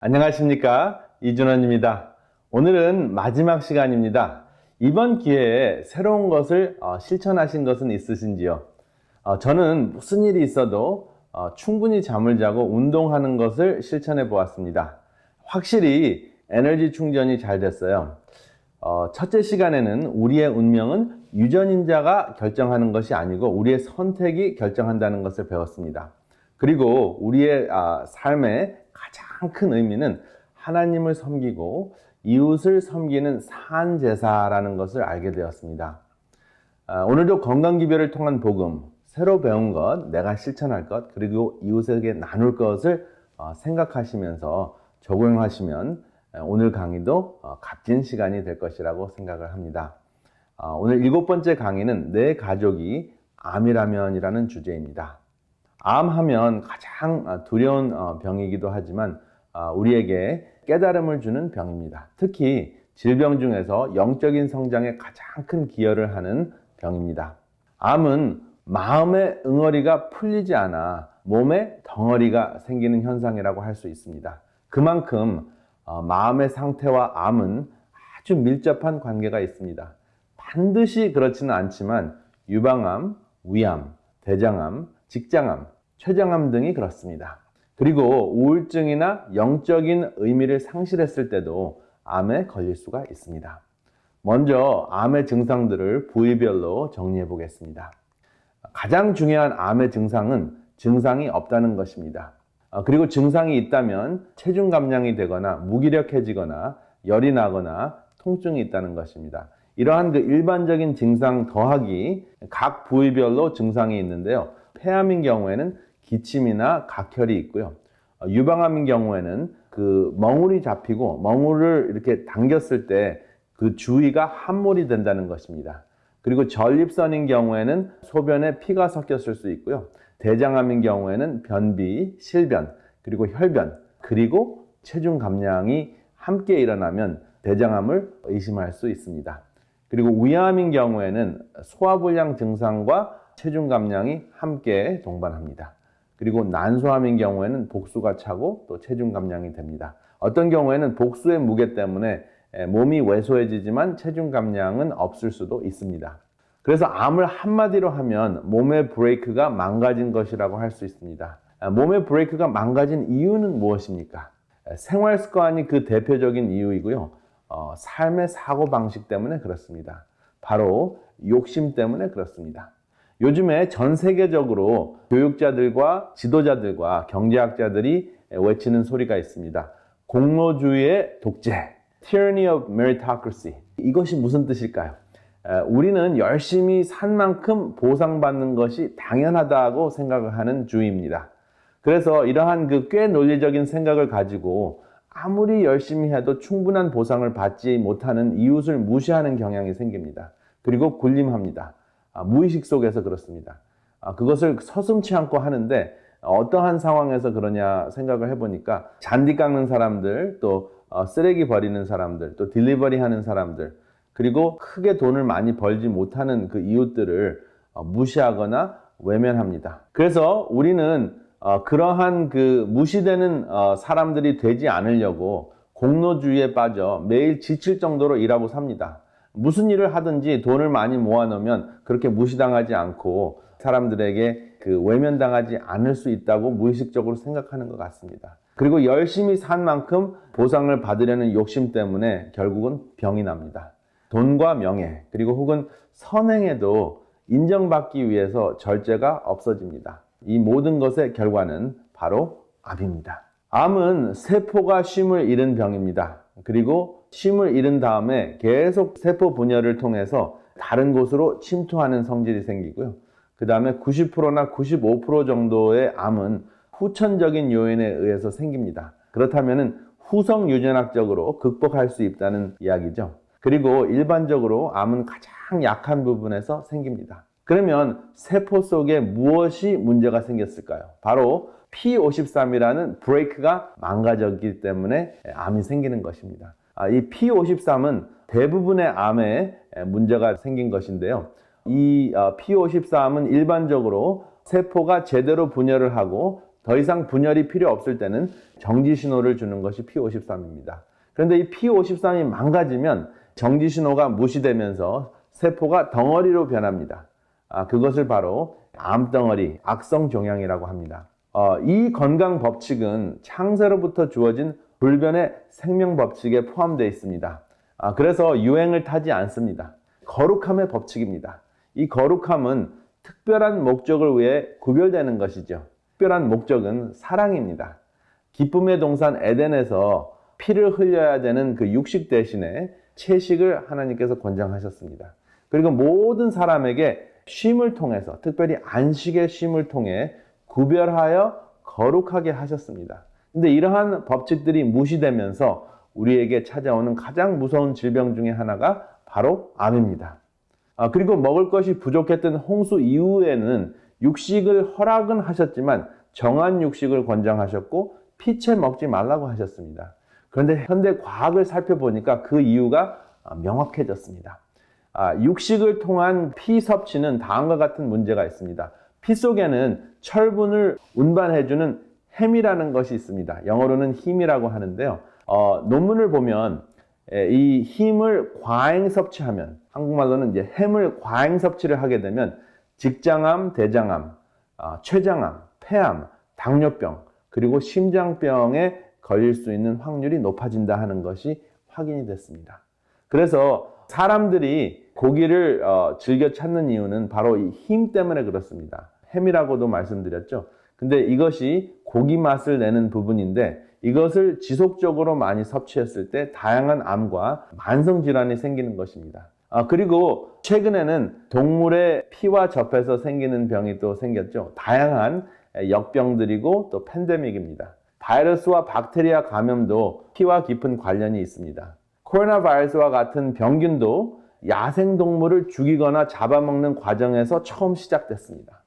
안녕하십니까, 이준원입니다. 오늘은 마지막 시간입니다. 이번 기회에 새로운 것을 실천하신 것은 있으신지요? 저는 무슨 일이 있어도 충분히 잠을 자고 운동하는 것을 실천해 보았습니다. 확실히 에너지 충전이 잘 됐어요. 첫째 시간에는 우리의 운명은 유전인자가 결정하는 것이 아니고 우리의 선택이 결정한다는 것을 배웠습니다. 그리고 우리의 삶의 가장 큰 의미는 하나님을 섬기고 이웃을 섬기는 산제사라는 것을 알게 되었습니다. 오늘도 건강기별을 통한 복음, 새로 배운 것, 내가 실천할 것, 그리고 이웃에게 나눌 것을 생각하시면서 적용하시면 오늘 강의도 값진 시간이 될 것이라고 생각을 합니다. 오늘 7번째 강의는 내 가족이 암이라면이라는 주제입니다. 암하면 가장 두려운 병이기도 하지만 우리에게 깨달음을 주는 병입니다. 특히 질병 중에서 영적인 성장에 가장 큰 기여를 하는 병입니다. 암은 마음의 응어리가 풀리지 않아 몸에 덩어리가 생기는 현상이라고 할 수 있습니다. 그만큼 마음의 상태와 암은 아주 밀접한 관계가 있습니다. 반드시 그렇지는 않지만 유방암, 위암, 대장암, 직장암, 췌장암 등이 그렇습니다. 그리고 우울증이나 영적인 의미를 상실했을 때도 암에 걸릴 수가 있습니다. 먼저 암의 증상들을 부위별로 정리해 보겠습니다. 가장 중요한 암의 증상은 증상이 없다는 것입니다. 그리고 증상이 있다면 체중 감량이 되거나 무기력해지거나 열이 나거나 통증이 있다는 것입니다. 이러한 일반적인 증상 더하기 각 부위별로 증상이 있는데요. 폐암인 경우에는 기침이나 각혈이 있고요. 유방암인 경우에는 멍울이 잡히고 멍울을 이렇게 당겼을 때 그 주위가 함몰이 된다는 것입니다. 그리고 전립선인 경우에는 소변에 피가 섞였을 수 있고요. 대장암인 경우에는 변비, 실변, 그리고 혈변, 그리고 체중 감량이 함께 일어나면 대장암을 의심할 수 있습니다. 그리고 위암인 경우에는 소화불량 증상과 체중 감량이 함께 동반합니다. 그리고 난소암인 경우에는 복수가 차고 또 체중 감량이 됩니다. 어떤 경우에는 복수의 무게 때문에 몸이 왜소해지지만 체중 감량은 없을 수도 있습니다. 그래서 암을 한마디로 하면 몸의 브레이크가 망가진 것이라고 할 수 있습니다. 몸의 브레이크가 망가진 이유는 무엇입니까? 생활 습관이 그 대표적인 이유이고요. 삶의 사고방식 때문에 그렇습니다. 바로 욕심 때문에 그렇습니다. 요즘에 전 세계적으로 교육자들과 지도자들과 경제학자들이 외치는 소리가 있습니다. 공로주의의 독재, tyranny of meritocracy. 이것이 무슨 뜻일까요? 우리는 열심히 산 만큼 보상받는 것이 당연하다고 생각을 하는 주의입니다. 그래서 이러한 꽤 논리적인 생각을 가지고 아무리 열심히 해도 충분한 보상을 받지 못하는 이웃을 무시하는 경향이 생깁니다. 그리고 군림합니다. 무의식 속에서 그렇습니다. 그것을 서슴지 않고 하는데 어떠한 상황에서 그러냐 생각을 해보니까 잔디 깎는 사람들, 또 쓰레기 버리는 사람들, 또 딜리버리 하는 사람들, 그리고 크게 돈을 많이 벌지 못하는 그 이웃들을 무시하거나 외면합니다. 그래서 우리는 그러한 무시되는 사람들이 되지 않으려고 공로주의에 빠져 매일 지칠 정도로 일하고 삽니다. 무슨 일을 하든지 돈을 많이 모아놓으면 그렇게 무시당하지 않고 사람들에게 외면당하지 않을 수 있다고 무의식적으로 생각하는 것 같습니다. 그리고 열심히 산 만큼 보상을 받으려는 욕심 때문에 결국은 병이 납니다. 돈과 명예, 그리고 혹은 선행에도 인정받기 위해서 절제가 없어집니다. 이 모든 것의 결과는 바로 암입니다. 암은 세포가 쉼을 잃은 병입니다. 그리고 쉼을 잃은 다음에 계속 세포 분열을 통해서 다른 곳으로 침투하는 성질이 생기고요. 그 다음에 90%나 95% 정도의 암은 후천적인 요인에 의해서 생깁니다. 그렇다면 후성 유전학적으로 극복할 수 있다는 이야기죠. 그리고 일반적으로 암은 가장 약한 부분에서 생깁니다. 그러면 세포 속에 무엇이 문제가 생겼을까요? 바로 P53이라는 브레이크가 망가졌기 때문에 암이 생기는 것입니다. 이 P53은 대부분의 암에 문제가 생긴 것인데요. 이 P53은 일반적으로 세포가 제대로 분열을 하고 더 이상 분열이 필요 없을 때는 정지 신호를 주는 것이 P53입니다. 그런데 이 P53이 망가지면 정지 신호가 무시되면서 세포가 덩어리로 변합니다. 그것을 바로 암덩어리, 악성종양이라고 합니다. 이 건강 법칙은 창세로부터 주어진 불변의 생명 법칙에 포함되어 있습니다. 그래서 유행을 타지 않습니다. 거룩함의 법칙입니다. 이 거룩함은 특별한 목적을 위해 구별되는 것이죠. 특별한 목적은 사랑입니다. 기쁨의 동산 에덴에서 피를 흘려야 되는 그 육식 대신에 채식을 하나님께서 권장하셨습니다. 그리고 모든 사람에게 쉼을 통해서, 특별히 안식의 쉼을 통해 구별하여 거룩하게 하셨습니다. 근데 이러한 법칙들이 무시되면서 우리에게 찾아오는 가장 무서운 질병 중에 하나가 바로 암입니다. 그리고 먹을 것이 부족했던 홍수 이후에는 육식을 허락은 하셨지만 정한 육식을 권장하셨고 피채 먹지 말라고 하셨습니다. 그런데 현대 과학을 살펴보니까 그 이유가 명확해졌습니다. 육식을 통한 피 섭취는 다음과 같은 문제가 있습니다. 피 속에는 철분을 운반해주는 햄이라는 것이 있습니다. 영어로는 힘이라고 하는데요. 논문을 보면 이 힘을 과잉 섭취하면, 한국말로는 이제 햄을 과잉 섭취를 하게 되면 직장암, 대장암, 췌장암, 폐암, 당뇨병, 그리고 심장병에 걸릴 수 있는 확률이 높아진다 하는 것이 확인이 됐습니다. 그래서 사람들이 고기를 즐겨 찾는 이유는 바로 이 힘 때문에 그렇습니다. 햄이라고도 말씀드렸죠. 근데 이것이 고기 맛을 내는 부분인데 이것을 지속적으로 많이 섭취했을 때 다양한 암과 만성질환이 생기는 것입니다. 그리고 최근에는 동물의 피와 접해서 생기는 병이 또 생겼죠. 다양한 역병들이고 또 팬데믹입니다. 바이러스와 박테리아 감염도 피와 깊은 관련이 있습니다. 코로나 바이러스와 같은 병균도 야생동물을 죽이거나 잡아먹는 과정에서 처음 시작됐습니다.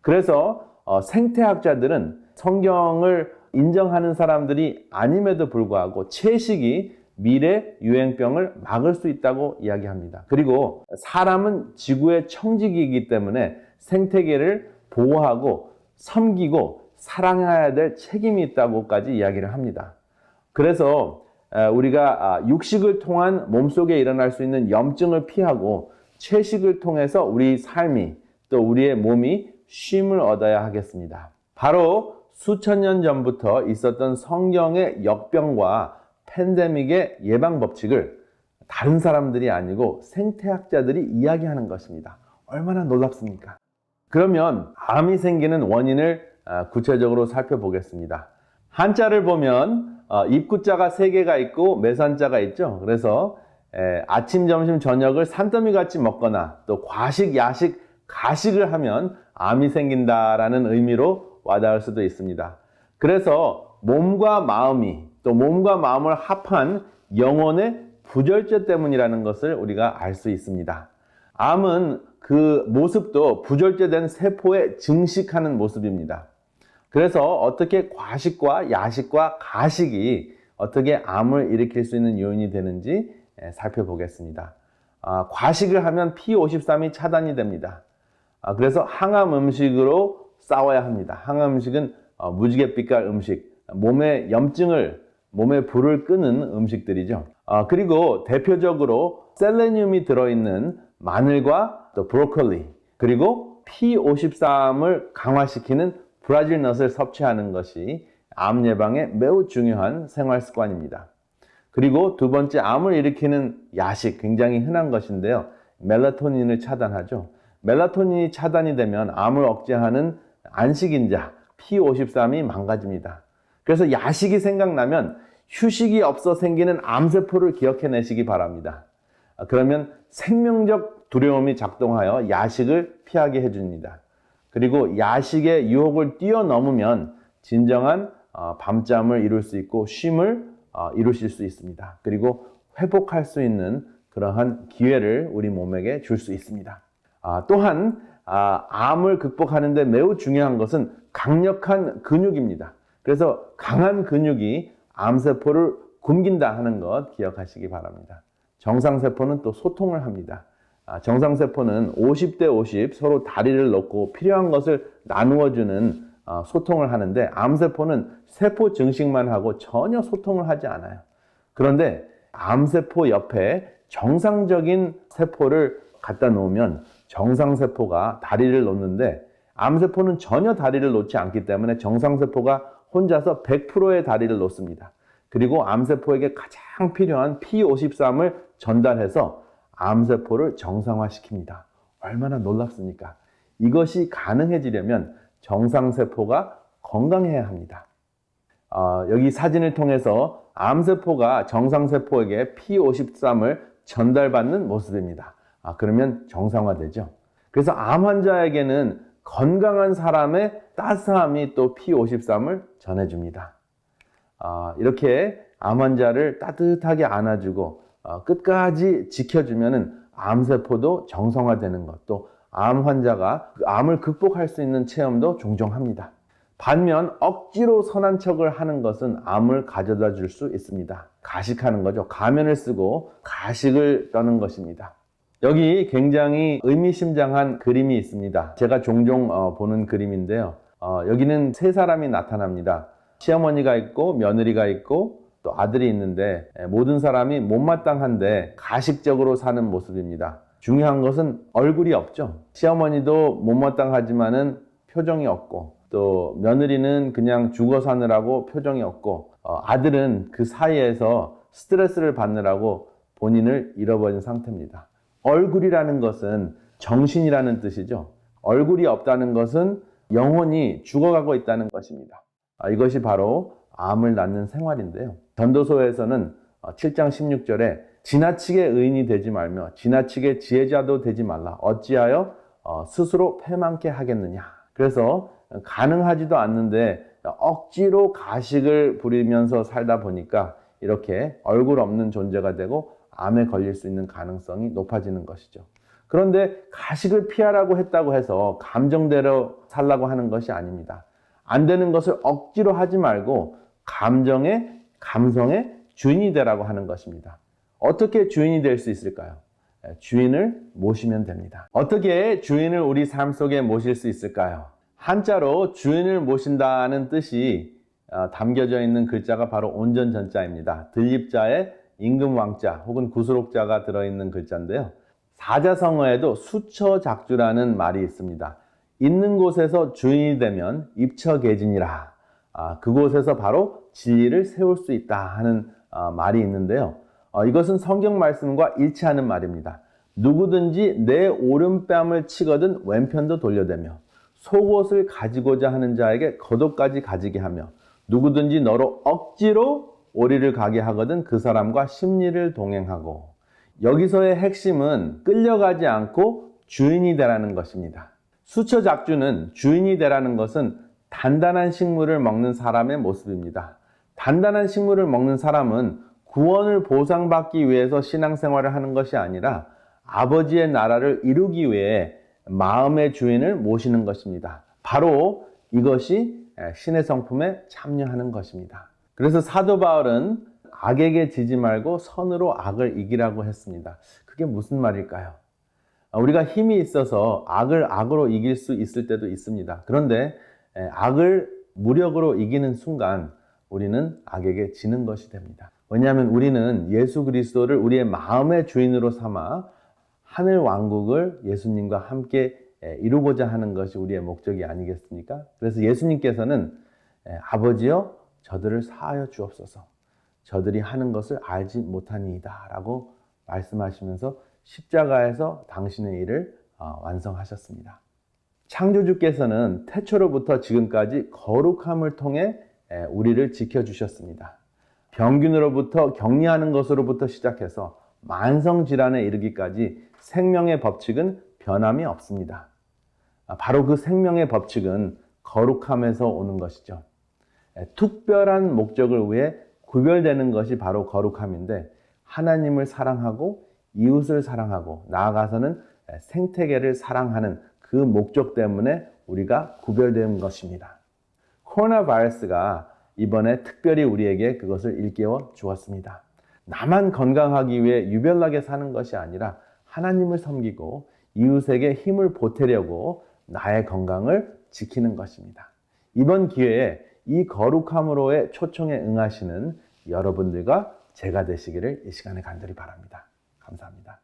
그래서 생태학자들은 성경을 인정하는 사람들이 아님에도 불구하고 채식이 미래 유행병을 막을 수 있다고 이야기합니다. 그리고 사람은 지구의 청지기이기 때문에 생태계를 보호하고 섬기고 사랑해야 될 책임이 있다고까지 이야기를 합니다. 그래서 우리가 육식을 통한 몸속에 일어날 수 있는 염증을 피하고 채식을 통해서 우리 삶이 또 우리의 몸이 쉼을 얻어야 하겠습니다. 바로 수천 년 전부터 있었던 성경의 역병과 팬데믹의 예방 법칙을 다른 사람들이 아니고 생태학자들이 이야기하는 것입니다. 얼마나 놀랍습니까? 그러면 암이 생기는 원인을 구체적으로 살펴보겠습니다. 한자를 보면 입구자가 3개가 있고 매산자가 있죠. 그래서 아침, 점심, 저녁을 산더미 같이 먹거나 또 과식, 야식, 가식을 하면 암이 생긴다라는 의미로 와닿을 수도 있습니다. 그래서 몸과 마음이 또 몸과 마음을 합한 영혼의 부절제 때문이라는 것을 우리가 알 수 있습니다. 암은 그 모습도 부절제된 세포에 증식하는 모습입니다. 그래서 어떻게 과식과 야식과 가식이 어떻게 암을 일으킬 수 있는 요인이 되는지 살펴보겠습니다. 과식을 하면 P53이 차단이 됩니다. 그래서 항암 음식으로 싸워야 합니다. 항암 음식은 무지갯빛깔 음식, 몸의 염증을, 몸의 불을 끄는 음식들이죠. 그리고 대표적으로 셀레늄이 들어있는 마늘과 또 브로콜리, 그리고 P53을 강화시키는 브라질 넛을 섭취하는 것이 암 예방에 매우 중요한 생활 습관입니다. 그리고 두 번째, 암을 일으키는 야식, 굉장히 흔한 것인데요. 멜라토닌을 차단하죠. 멜라토닌이 차단이 되면 암을 억제하는 안식인자 P53이 망가집니다. 그래서 야식이 생각나면 휴식이 없어 생기는 암세포를 기억해내시기 바랍니다. 그러면 생명적 두려움이 작동하여 야식을 피하게 해줍니다. 그리고 야식의 유혹을 뛰어넘으면 진정한 밤잠을 이룰 수 있고 쉼을 이루실 수 있습니다. 그리고 회복할 수 있는 그러한 기회를 우리 몸에게 줄 수 있습니다. 또한 암을 극복하는 데 매우 중요한 것은 강력한 근육입니다. 그래서 강한 근육이 암세포를 굶긴다 하는 것 기억하시기 바랍니다. 정상세포는 또 소통을 합니다. 정상세포는 50대 50 서로 다리를 놓고 필요한 것을 나누어주는 소통을 하는데 암세포는 세포 증식만 하고 전혀 소통을 하지 않아요. 그런데 암세포 옆에 정상적인 세포를 갖다 놓으면 정상세포가 다리를 놓는데 암세포는 전혀 다리를 놓지 않기 때문에 정상세포가 혼자서 100%의 다리를 놓습니다. 그리고 암세포에게 가장 필요한 P53을 전달해서 암세포를 정상화시킵니다. 얼마나 놀랍습니까? 이것이 가능해지려면 정상세포가 건강해야 합니다. 여기 사진을 통해서 암세포가 정상세포에게 P53을 전달받는 모습입니다. 그러면 정상화되죠. 그래서 암 환자에게는 건강한 사람의 따스함이 또 P53을 전해줍니다. 이렇게 암 환자를 따뜻하게 안아주고 끝까지 지켜주면 암세포도 정상화되는 것도 암 환자가 암을 극복할 수 있는 체험도 종종 합니다. 반면 억지로 선한 척을 하는 것은 암을 가져다 줄 수 있습니다. 가식하는 거죠. 가면을 쓰고 가식을 떠는 것입니다. 여기 굉장히 의미심장한 그림이 있습니다. 제가 종종 보는 그림인데요. 여기는 세 사람이 나타납니다. 시어머니가 있고 며느리가 있고 또 아들이 있는데 모든 사람이 못마땅한데 가식적으로 사는 모습입니다. 중요한 것은 얼굴이 없죠. 시어머니도 못마땅하지만은 표정이 없고 또 며느리는 그냥 죽어 사느라고 표정이 없고 아들은 그 사이에서 스트레스를 받느라고 본인을 잃어버린 상태입니다. 얼굴이라는 것은 정신이라는 뜻이죠. 얼굴이 없다는 것은 영혼이 죽어가고 있다는 것입니다. 이것이 바로 암을 낳는 생활인데요. 전도서에서는 7장 16절에 지나치게 의인이 되지 말며 지나치게 지혜자도 되지 말라. 어찌하여 스스로 패망케 하겠느냐. 그래서 가능하지도 않는데 억지로 가식을 부리면서 살다 보니까 이렇게 얼굴 없는 존재가 되고 암에 걸릴 수 있는 가능성이 높아지는 것이죠. 그런데 가식을 피하라고 했다고 해서 감정대로 살라고 하는 것이 아닙니다. 안 되는 것을 억지로 하지 말고 감성의 주인이 되라고 하는 것입니다. 어떻게 주인이 될 수 있을까요? 주인을 모시면 됩니다. 어떻게 주인을 우리 삶 속에 모실 수 있을까요? 한자로 주인을 모신다는 뜻이 담겨져 있는 글자가 바로 온전전자입니다. 들립자에 임금왕자 혹은 구수록자가 들어있는 글자인데요. 사자성어에도 수처작주라는 말이 있습니다. 있는 곳에서 주인이 되면 입처계진이라. 그곳에서 바로 진리를 세울 수 있다 하는 말이 있는데요. 이것은 성경 말씀과 일치하는 말입니다. 누구든지 내 오른뺨을 치거든 왼편도 돌려대며 속옷을 가지고자 하는 자에게 겉옷까지 가지게 하며 누구든지 너로 억지로 오리를 가게 하거든 그 사람과 심리를 동행하고. 여기서의 핵심은 끌려가지 않고 주인이 되라는 것입니다. 수처작주는 주인이 되라는 것은 단단한 식물을 먹는 사람의 모습입니다. 단단한 식물을 먹는 사람은 구원을 보상받기 위해서 신앙생활을 하는 것이 아니라 아버지의 나라를 이루기 위해 마음의 주인을 모시는 것입니다. 바로 이것이 신의 성품에 참여하는 것입니다. 그래서 사도 바울은 악에게 지지 말고 선으로 악을 이기라고 했습니다. 그게 무슨 말일까요? 우리가 힘이 있어서 악을 악으로 이길 수 있을 때도 있습니다. 그런데 악을 무력으로 이기는 순간 우리는 악에게 지는 것이 됩니다. 왜냐하면 우리는 예수 그리스도를 우리의 마음의 주인으로 삼아 하늘 왕국을 예수님과 함께 이루고자 하는 것이 우리의 목적이 아니겠습니까? 그래서 예수님께서는 아버지여 저들을 사하여 주옵소서. 저들이 하는 것을 알지 못하니이다 라고 말씀하시면서 십자가에서 당신의 일을 완성하셨습니다. 창조주께서는 태초로부터 지금까지 거룩함을 통해 우리를 지켜주셨습니다. 병균으로부터 격리하는 것으로부터 시작해서 만성질환에 이르기까지 생명의 법칙은 변함이 없습니다. 바로 그 생명의 법칙은 거룩함에서 오는 것이죠. 특별한 목적을 위해 구별되는 것이 바로 거룩함인데 하나님을 사랑하고 이웃을 사랑하고 나아가서는 생태계를 사랑하는 그 목적 때문에 우리가 구별된 것입니다. 코로나 바이러스가 이번에 특별히 우리에게 그것을 일깨워 주었습니다. 나만 건강하기 위해 유별나게 사는 것이 아니라 하나님을 섬기고 이웃에게 힘을 보태려고 나의 건강을 지키는 것입니다. 이번 기회에 이 거룩함으로의 초청에 응하시는 여러분들과 제가 되시기를 이 시간에 간절히 바랍니다. 감사합니다.